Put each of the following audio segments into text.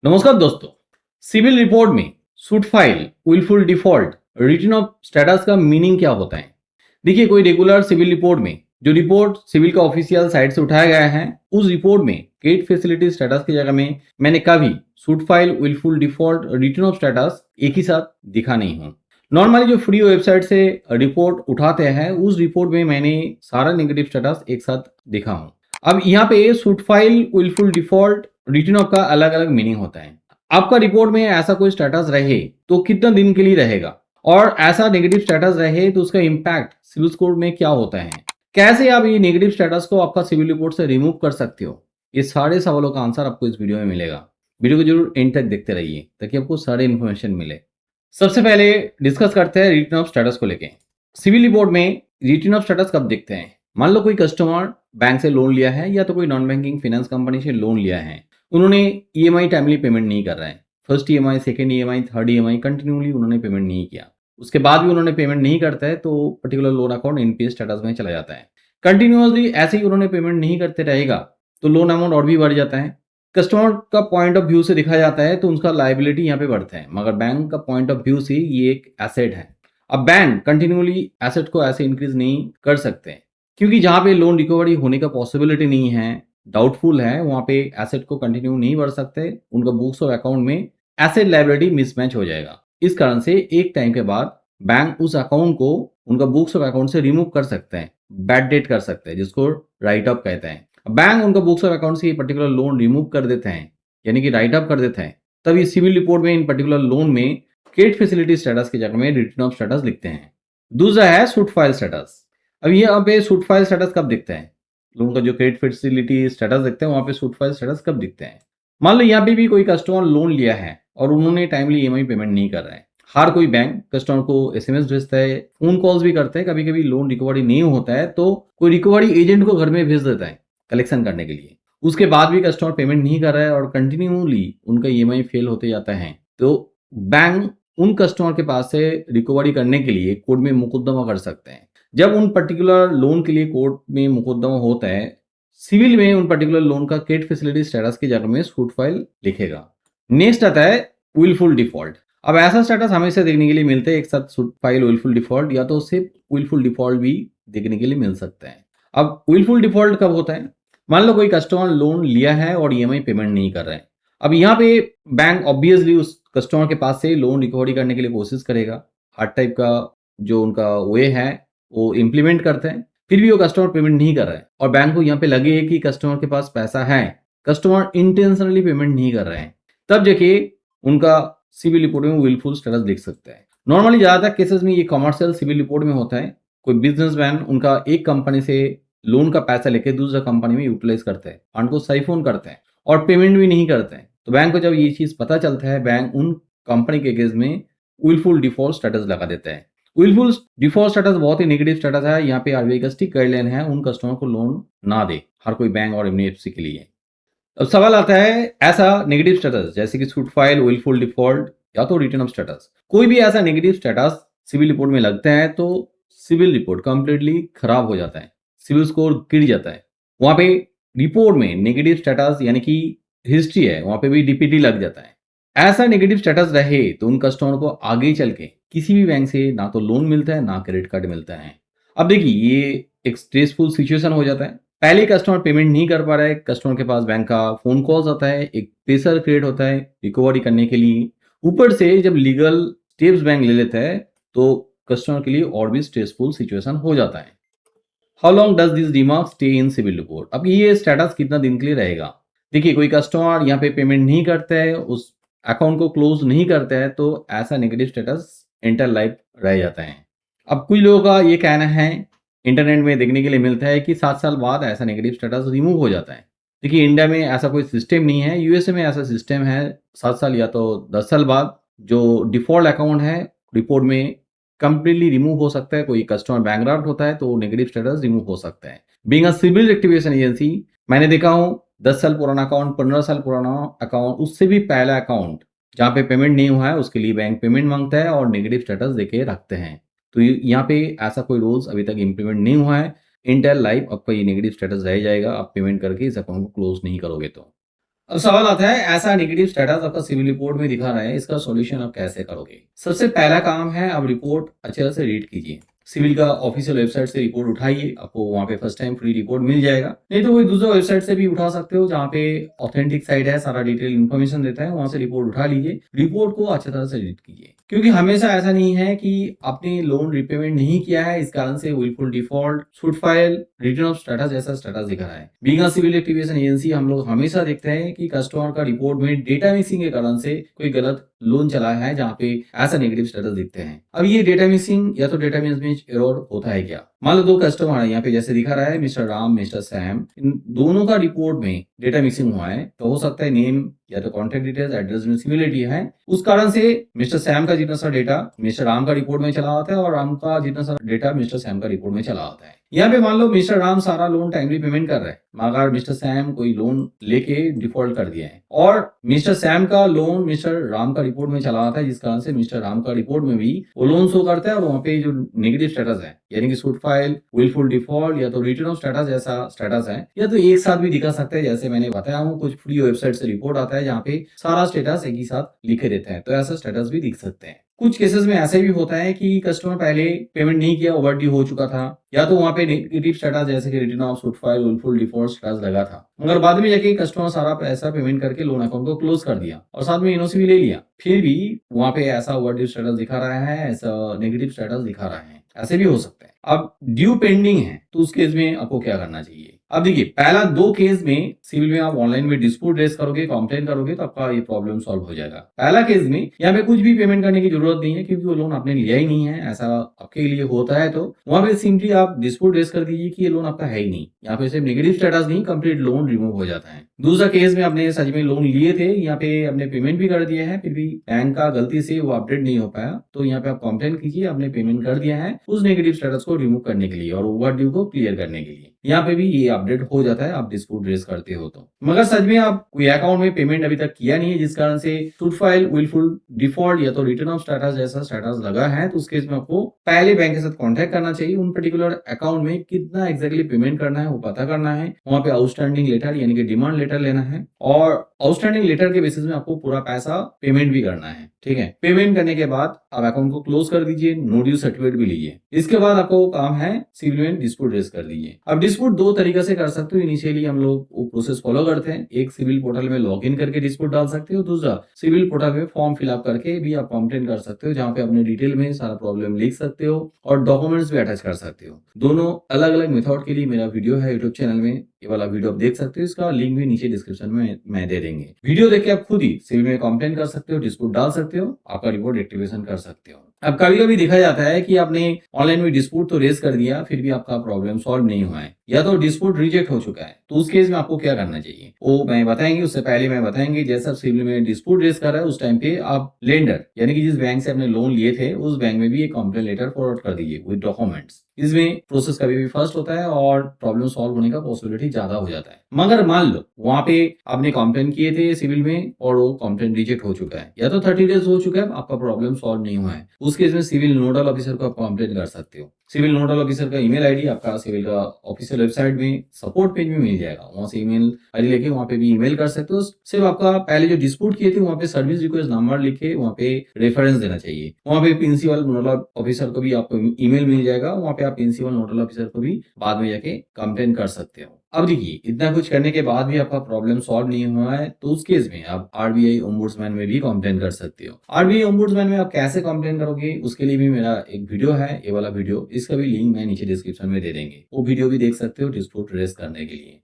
नमस्कार दोस्तों। Civil report में suit file, wilful default, return of status का मीनिंग क्या होता है? देखिए, कोई रेगुलर सिविल रिपोर्ट में जो रिपोर्ट सिविल का ऑफिशियल साइट से उठाया गया है, उस रिपोर्ट में क्रेडिट फैसिलिटी स्टेटस की जगह में मैंने कभी suit file, wilful default, return of status एक ही साथ दिखा नहीं हूँ। नॉर्मली जो फ्री वेबसाइट से रिपोर्ट उठाते हैं, उस रिपोर्ट में मैंने सारा नेगेटिव स्टेटस एक साथ दिखा हूँ। अब यहाँ पे suit file, wilful default, return of का अलग अलग मीनिंग होता है। आपका रिपोर्ट में ऐसा कोई स्टेटस रहे तो कितना दिन के लिए रहेगा, और ऐसा नेगेटिव स्टेटस रहे तो उसका इम्पैक्ट सिविल स्कोर में क्या होता है, कैसे आप ये नेगेटिव स्टेटस को आपका सिविल रिपोर्ट से रिमूव कर सकते हो, ये सारे सवालों का आंसर आपको इस वीडियो में मिलेगा। वीडियो को जरूर एंड तक देखते रहिए ताकि आपको सारे इन्फॉर्मेशन मिले। सबसे पहले डिस्कस करते हैं रिटर्न ऑफ स्टेटस को लेके। सिविल रिपोर्ट में रिटर्न ऑफ स्टेटस कब दिखते हैं? मान लो कोई कस्टमर बैंक से लोन लिया है या तो कोई नॉन बैंकिंग फाइनेंस कंपनी से लोन लिया है। उन्होंने ईएमआई टाइमली पेमेंट नहीं कर रहा है। First EMI, second EMI, third EMI continually उन्होंने पेमेंट नहीं किया। उसके बाद भी उन्होंने पेमेंट नहीं करता है तो particular loan account NPA status में चला जाता है। कंटिन्यूअसली ऐसे ही उन्होंने पेमेंट नहीं करते रहेगा तो लोन अमाउंट और भी बढ़ जाता है। कस्टमर का पॉइंट ऑफ व्यू से देखा जाता है तो उनका लायबिलिटी यहाँ पे बढ़ता है, मगर बैंक का पॉइंट ऑफ व्यू से ये एक एसेट है। अब बैंक कंटिन्यूली एसेट को ऐसे इंक्रीज नहीं कर सकते, क्योंकि जहाँ पे लोन रिकवरी होने का पॉसिबिलिटी नहीं है, डाउटफुल है, वहाँ पे एसेट को कंटिन्यू नहीं बढ़ सकते। उनका बुक्स ऑफ अकाउंट में एसेट लायबिलिटी मिसमैच हो जाएगा। इस कारण से एक टाइम के बाद बैंक उस अकाउंट को उनका बुक्स ऑफ अकाउंट से रिमूव कर सकते हैं, बैड डेट कर सकते हैं, जिसको राइट ऑफ कहते हैं। बैंक उनका बुक्स ऑफ अकाउंट से ये पर्टिकुलर लोन रिमूव कर देते हैं, यानी कि राइट ऑफ कर देते हैं। तब इस सिविल रिपोर्ट में इन पर्टिकुलर लोन में क्रेडिट फैसिलिटी स्टेटस की जगह में रिटर्न ऑफ स्टेटस लिखते हैं। दूसरा है सूट फाइल स्टेटस। अब यहाँ पे सूट फाइल स्टेटस कब दिखते हैं? लोन का जो क्रेडिट फैसिलिटी स्टेटस दिखते हैं, वहां पे सूट फाइल स्टेटस कब दिखते हैं? मान लो यहाँ पे भी कोई कस्टमर लोन लिया है और उन्होंने टाइमली ईएमआई पेमेंट नहीं कर रहा है। हर कोई बैंक कस्टमर को एसएमएस भेजता है, फोन कॉल्स भी करते हैं, कभी कभी लोन रिकवरी नहीं होता है तो कोई रिकवरी एजेंट को घर में भेज देता है कलेक्शन करने के लिए। उसके बाद भी कस्टमर पेमेंट नहीं कर रहा है और कंटिन्यूली उनका ईएमआई फेल होते जाता है, तो बैंक उन कस्टमर के पास से रिकवरी करने के लिए कोर्ट में मुकदमा कर सकते हैं। जब उन पर्टिकुलर लोन के लिए कोर्ट में मुकदमा होता है, सिविल में उन पर्टिकुलर लोन का क्रेडिट फैसिलिटी स्टेटस की जगह में सूट फाइल लिखेगा। नेक्स्ट आता है विलफुल डिफॉल्ट। अब ऐसा स्टेटस हमेशा देखने के लिए मिलते हैं एक साथ, सूट फाइल, विलफुल डिफॉल्ट, या तो सिर्फ विलफुल डिफॉल्ट भी देखने के लिए मिल सकता है। अब विलफुल डिफॉल्ट कब होता है? मान लो कोई कस्टमर लोन लिया है और ईएमआई पेमेंट नहीं कर रहा है। अब यहाँ पे बैंक ऑब्वियसली उस कस्टमर के पास से लोन रिकवरी करने के लिए कोशिश करेगा। हर टाइप का जो उनका वे है वो इम्प्लीमेंट करते हैं, फिर भी वो कस्टमर पेमेंट नहीं कर रहा है और बैंक को यहाँ पे लगे कि कस्टमर के पास पैसा है, कस्टमर इंटेंशनली पेमेंट नहीं कर रहे हैं, तब जाके उनका सिविल रिपोर्ट में विलफुल स्टेटस दिख सकता है। नॉर्मली ज्यादातर केसेस में ये कमर्शियल सिविल रिपोर्ट में होता है। कोई बिजनेसमैन उनका एक कंपनी से लोन का पैसा लेके दूसरा कंपनी में यूटिलाइज करते हैं, फंड को साइफोन करते हैं और पेमेंट भी नहीं करते हैं। तो बैंक को जब ये चीज पता चलता है, बैंक उन कंपनी के केस में विलफुल डिफॉल्ट स्टेटस लगा देता है। विलफुल डिफॉल्ट स्टेटस बहुत ही नेगेटिव स्टेटस है। यहाँ पे आरबीआई का स्ट्रिक्ट गाइडलाइन है, उन कस्टमर को लोन ना दे, हर कोई बैंक और एनबीएफसी के लिए। अब सवाल आता है, ऐसा नेगेटिव स्टेटस जैसे कि सूट फाइल, विलफुल डिफॉल्ट या तो रिटर्न ऑफ स्टेटस, कोई भी ऐसा नेगेटिव स्टेटस सिविल रिपोर्ट में लगता है तो सिविल रिपोर्ट कंप्लीटली खराब हो जाता है, सिविल स्कोर गिर जाता है। वहां पे रिपोर्ट में नेगेटिव स्टेटस यानी कि हिस्ट्री है, वहां पे भी डीपीटी लग जाता है। ऐसा नेगेटिव स्टेटस रहे तो उन कस्टमर को आगे चल के किसी भी बैंक से ना तो लोन मिलता है ना क्रेडिट कार्ड मिलता है। अब देखिए, ये एक स्ट्रेसफुल सिचुएशन हो जाता है। पहले कस्टमर पेमेंट नहीं कर पा रहा है, कस्टमर के पास बैंक का फोन कॉल्स आता है, एक प्रेशर क्रिएट होता है रिकवरी करने के लिए। ऊपर से जब लीगल स्टेप्स बैंक ले लेता है तो कस्टमर के लिए और भी स्ट्रेसफुल सिचुएशन हो जाता है। How long does this remark stay in civil report? अब ये स्टेटस कितना दिन के लिए रहेगा? देखिए, कोई कस्टमर यहाँ पे पेमेंट नहीं करता है, उस अकाउंट को क्लोज नहीं करता है, तो ऐसा नेगेटिव स्टेटस इंटर लाइफ रह जाता है। अब कुछ लोगों का ये कहना है, इंटरनेट में देखने के लिए मिलता है कि 7 साल बाद ऐसा नेगेटिव स्टेटस रिमूव हो जाता है। देखिए, इंडिया में ऐसा कोई सिस्टम नहीं है, यूएसए में ऐसा सिस्टम है। 7 साल या तो 10 साल बाद जो डिफॉल्ट अकाउंट है रिपोर्ट में कंप्लीटली रिमूव हो सकता है। कोई कस्टमर बैंकरप्ट होता है तो नेगेटिव स्टेटस रिमूव हो सकता है। Being a civil activation agency, मैंने देखा हूं 10 साल पुराना अकाउंट, 15 साल पुराना अकाउंट, उससे भी पहला अकाउंट जहां पे पेमेंट नहीं हुआ है उसके लिए बैंक पेमेंट मांगता है और नेगेटिव स्टेटस देके रखते हैं। तो यहाँ पे ऐसा कोई रूल्स अभी तक इम्प्लीमेंट नहीं हुआ है। इंटायर लाइफ आपका ये नेगेटिव स्टेटस रह जाएगा, आप पेमेंट करके इस अकाउंट को क्लोज नहीं करोगे तो। अब सवाल आता है, ऐसा नेगेटिव स्टेटस आपका सिविल रिपोर्ट में दिखा रहा है, इसका सॉल्यूशन आप कैसे करोगे? सबसे पहला काम है, आप रिपोर्ट अच्छे तरह से रीड कीजिए। सिविल का ऑफिशियल वेबसाइट से रिपोर्ट उठाइए, आपको वहां पे फर्स्ट टाइम फ्री रिपोर्ट मिल जाएगा। नहीं तो कोई दूसरा वेबसाइट से भी उठा सकते हो, जहाँ पे ऑथेंटिक साइट है, सारा डिटेल इन्फॉर्मेशन देता है, वहां से रिपोर्ट उठा लीजिए। रिपोर्ट को अच्छी तरह से रीड कीजिए, क्योंकि हमेशा ऐसा नहीं है कि आपने लोन रिपेमेंट नहीं किया है, इस कारण से wilful default, suit file, return of status जैसा स्टेटस दिखा रहा है। Being a civil activation agency, हम लोग हमेशा देखते हैं कि कस्टमर का रिपोर्ट में डेटा मिसिंग के कारण से कोई गलत लोन चला है, जहाँ पे ऐसा नेगेटिव स्टेटस दिखते हैं। अब ये डेटा मिसिंग या तो डेटा मिसमैच एरर होता है क्या? मान लो 2 कस्टमर है, यहाँ पे जैसे दिखा रहा है मिस्टर राम, मिस्टर सैम, इन दोनों का रिपोर्ट में डेटा मिसिंग हुआ है। तो हो सकता है नेम या तो कॉन्टैक्ट डिटेल्स, एड्रेस में सिमिलरिटी है, उस कारण से मिस्टर सैम का जितना सा डेटा मिस्टर राम का रिपोर्ट में चला आता है और राम का जितना सा डेटा मिस्टर सैम का रिपोर्ट में चला आता है। यहाँ पे मान लो मिस्टर राम सारा लोन टाइमली पेमेंट कर रहा है, मगर मिस्टर सैम कोई लोन लेके डिफॉल्ट कर दिया है और मिस्टर सैम का लोन मिस्टर राम का रिपोर्ट में चला आता है, जिस कारण से मिस्टर राम का रिपोर्ट में भी वो लोन शो करता है और वहाँ पे जो नेगेटिव स्टेटस है, यानी कि सूट फाइल, विलफुल डिफॉल्ट या तो रिटर्न ऑफ स्टेटस जैसा स्टेटस है, या तो एक साथ भी दिखा सकते हैं। जैसे मैंने बताया हूँ, कुछ फ्री वेबसाइट से रिपोर्ट आता है जहाँ पे सारा स्टेटस एक ही साथ लिखे देते हैं, तो ऐसा स्टेटस भी दिख सकते हैं। कुछ केसेस में ऐसे भी होता है कि कस्टमर पहले पेमेंट नहीं किया, ओवरड्यू हो चुका था, या तो वहां पे नेगेटिव स्टेटस जैसे कि return of suit file, wilful default status लगा था, मगर बाद में जाके कस्टमर सारा पैसा पेमेंट करके लोन अकाउंट को क्लोज कर दिया और साथ में एनओसी भी ले लिया, फिर भी वहां पे ऐसा ओवरड्यू स्टेटस दिखा रहा है, ऐसा नेगेटिव स्टेटस दिखा रहा है, ऐसे भी हो सकते हैं। अब ड्यू पेंडिंग है, तो उस केस में आपको क्या करना चाहिए? अब देखिए, पहला 2 केस में सिविल में आप ऑनलाइन में डिस्प्यूट रेज करोगे, कंप्लेन करोगे, तो आपका ये प्रॉब्लम सॉल्व हो जाएगा। पहला केस में यहाँ पे कुछ भी पेमेंट करने की जरूरत नहीं है, क्योंकि वो लोन आपने लिया ही नहीं है। ऐसा आपके लिए होता है तो वहां पे सिंपली आप डिस्प्यूट रेज कर दीजिए कि ये लोन आपका है ही नहीं। यहाँ पे सिर्फ नेगेटिव स्टेटस नहीं, कंप्लीट लोन रिमूव हो जाता है। दूसरा केस में आपने सच में लोन लिए थे, यहाँ पे आपने पेमेंट भी कर दिया है, फिर भी बैंक का गलती से वो अपडेट नहीं हो पाया, तो यहाँ पे आप कंप्लेन कीजिए, आपने पेमेंट कर दिया है उस नेगेटिव स्टेटस को रिमूव करने के लिए और ओवरड्यू को क्लियर करने के लिए। यहाँ पे भी ये अपडेट हो जाता है, आप डिस्प्यूट रेज करते हो तो। मगर सच में आप कोई अकाउंट में पेमेंट अभी तक किया नहीं है, जिस कारण से सूट फाइल, विलफुल डिफॉल्ट या तो रिटर्न ऑफ स्टेटस जैसा स्टेटस लगा है, तो उस केस में आपको पहले बैंक के साथ कांटेक्ट करना चाहिए। उन पर्टिकुलर अकाउंट में कितना एग्जैक्टली पेमेंट करना है वो पता करना है, वहां पे आउटस्टैंडिंग लेटर यानी कि डिमांड लेटर लेना है और आउटस्टैंडिंग लेटर के बेसिस में आपको पूरा पैसा पेमेंट भी करना है। ठीक है, पेमेंट करने के बाद आप अकाउंट को क्लोज कर दीजिए, नो ड्यू सर्टिफिकेट भी लीजिए। इसके बाद आपको काम है सिविल में डिस्प्यूट रेज कर दीजिए। अब डिस्प्यूट 2 तरीके से कर सकते हो। इनिशियली हम लोग वो प्रोसेस फॉलो करते हैं, एक सिविल पोर्टल में लॉग इन करके डिस्प्यूट डाल सकते हो, दूसरा सिविल पोर्टल में फॉर्म फिलअप करके भी आप कंप्लेन कर सकते हो, जहाँ पे अपने डिटेल में सारा प्रॉब्लम लिख सकते हो और डॉक्यूमेंट्स भी अटैच कर सकते हो। दोनों अलग अलग मेथड के लिए मेरा वीडियो है यूट्यूब चैनल में, ये वाला वीडियो आप देख सकते हो, इसका लिंक भी नीचे डिस्क्रिप्शन में मैं दे देंगे। वीडियो देख के आप खुद ही सिविल में कंप्लेन कर सकते हो, डिस्प्यूट डाल सकते हो, आपका रिपोर्ट एक्टिवेशन कर सकते हो। अब कभी कभी देखा जाता है कि आपने ऑनलाइन में डिस्प्यूट तो रेज कर दिया, फिर भी आपका प्रॉब्लम सॉल्व नहीं हुआ है या तो डिस्प्यूट रिजेक्ट हो चुका है, तो उस केस में आपको क्या करना चाहिए वो मैं बताएंगे। उससे पहले मैं बताएंगे, जैसा सिविल में डिस्प्यूट रेज कर रहा है उस टाइम पे आप लेंडर यानी कि जिस बैंक से आपने लोन लिए थे उस बैंक में भी एक कंप्लेन लेटर फॉरवर्ड कर दीजिए विद डॉक्यूमेंट्स। इसमें प्रोसेस कभी भी फर्स्ट होता है और प्रॉब्लम सॉल्व होने का पॉसिबिलिटी ज्यादा हो जाता है। मगर मान लो वहां पे आपने कंप्लेन किए थे सिविल में और वो कंप्लेन रिजेक्ट हो चुका है या तो 30 डेज हो चुका है, आपका प्रॉब्लम सॉल्व नहीं हुआ है, उस केस में सिविल नोडल ऑफिसर को आप कंप्लेन कर सकते हो। सिविल नोडल ऑफिसर का ईमेल आईडी आपका सिविल का ऑफिशियल वेबसाइट में सपोर्ट पेज में मिल जाएगा, वहां से ईमेल आईडी लेके वहां पे भी ईमेल कर सकते हो। सिर्फ आपका पहले जो डिस्प्यूट किए थे वहां पे सर्विस रिक्वेस्ट नंबर लिखे वहां पे रेफरेंस देना चाहिए। वहां पे प्रिंसिपल नोडल ऑफिसर को भी आपको ईमेल मिल जाएगा, वहां पे आप प्रिंसिपल नोडल ऑफिसर को भी बाद में जाके कंप्लेन कर सकते हो। अब देखिए, इतना कुछ करने के बाद भी आपका प्रॉब्लम सॉल्व नहीं हुआ है, तो उस केस में आप आरबीआई ओम्बुड्समैन में भी कंप्लेन कर सकते हो। आरबीआई ओम्बुड्समैन में आप कैसे कंप्लेन करोगे उसके लिए भी मेरा एक वीडियो है, ये वाला वीडियो, इसका भी लिंक मैं नीचे डिस्क्रिप्शन में दे देंगे, वो वीडियो भी देख सकते हो डिस्प्यूट रेज करने के लिए।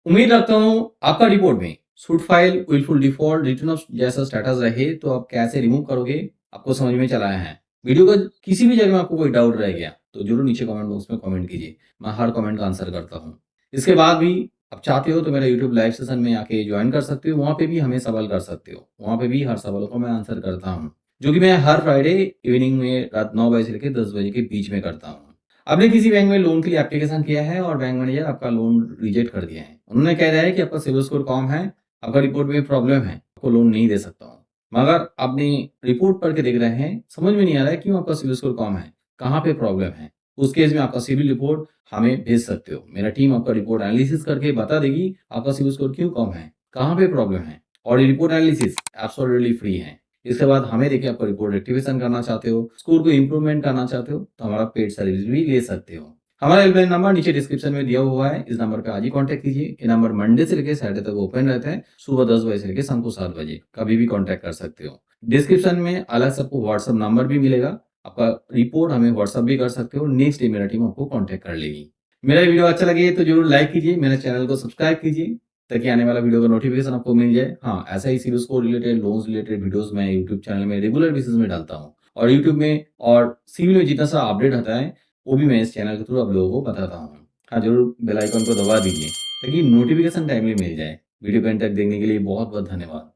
उम्मीद रखता हूँ आपका रिपोर्ट में suit file, wilful default, return of जैसा स्टेटस रहे तो आप कैसे रिमूव करोगे आपको समझ में चला है। वीडियो का किसी भी जगह में आपको कोई डाउट रह गया तो जरूर नीचे कमेंट बॉक्स में कमेंट कीजिए, मैं हर कमेंट का आंसर करता हूँ। इसके बाद भी आप चाहते हो तो मेरा यूट्यूब लाइव सेशन में आके ज्वाइन कर सकते हो, वहां पे भी हमें सवाल कर सकते हो, वहां पे भी हर सवालों को मैं आंसर करता हूँ, जो कि मैं हर फ्राइडे इवनिंग में रात 9 बजे से लेकर 10 बजे के बीच में करता हूँ। आपने किसी बैंक में लोन के लिए एप्लीकेशन किया है और बैंक मैनेजर आपका लोन रिजेक्ट कर दिया है, उन्होंने कह रहा है कि आपका सिविल स्कोर कम है, आपका रिपोर्ट में प्रॉब्लम है, आपको लोन नहीं दे सकता हूँ। मगर आपने रिपोर्ट पढ़ के देख रहे हैं, समझ में नहीं आ रहा है क्यों आपका सिविल स्कोर कम है, कहाँ पे प्रॉब्लम है, उस केस में आपका सिविल रिपोर्ट हमें भेज सकते हो। मेरा टीम आपका रिपोर्ट एनालिसिस करके बता देगी आपका सिविल स्कोर क्यों कम है, कहाँ पे प्रॉब्लम है, और ये रिपोर्ट एनालिसिस एब्सोल्युटली फ्री है। इसके बाद हमें देखिए, आपको रिपोर्ट रेक्टिफिकेशन करना चाहते हो, स्कोर को इंप्रूवमेंट करना चाहते हो, तो हमारा पेड सर्विस भी ले सकते हो। हमारा हेल्पलाइन नंबर नीचे डिस्क्रिप्शन में दिया हुआ है, इस नंबर पे आज ही कांटेक्ट कीजिए। ये नंबर मंडे से लेकर सैटरडे तक ओपन रहता है, सुबह 10 बजे से लेकर शाम को 7 बजे, कभी भी कांटेक्ट कर सकते हो। डिस्क्रिप्शन में अलग से आपको व्हाट्सएप नंबर भी मिलेगा, आपका रिपोर्ट हमें व्हाट्सएप भी कर सकते हो, नेक्स्ट डे मेरा टीम आपको कांटेक्ट कर लेगी। मेरा वीडियो अच्छा लगे तो जरूर लाइक कीजिए, मेरे चैनल को सब्सक्राइब कीजिए, ताकि आने वाला वीडियो का नोटिफिकेशन आपको मिल जाए। हाँ, ऐसा ही civil score related, loans related videos मैं यूट्यूब चैनल में रेगुलर बेसिस में डालता हूँ, और यूट्यूब में और सिविल में जितना सा अपडेट आता है वो भी मैं इस चैनल के थ्रू आप लोगों को बताता हूँ। हाँ, जरूर बेल आइकन को दबा दीजिए ताकि नोटिफिकेशन टाइमली मिल जाए। वीडियो को एंड तक देखने के लिए बहुत बहुत धन्यवाद।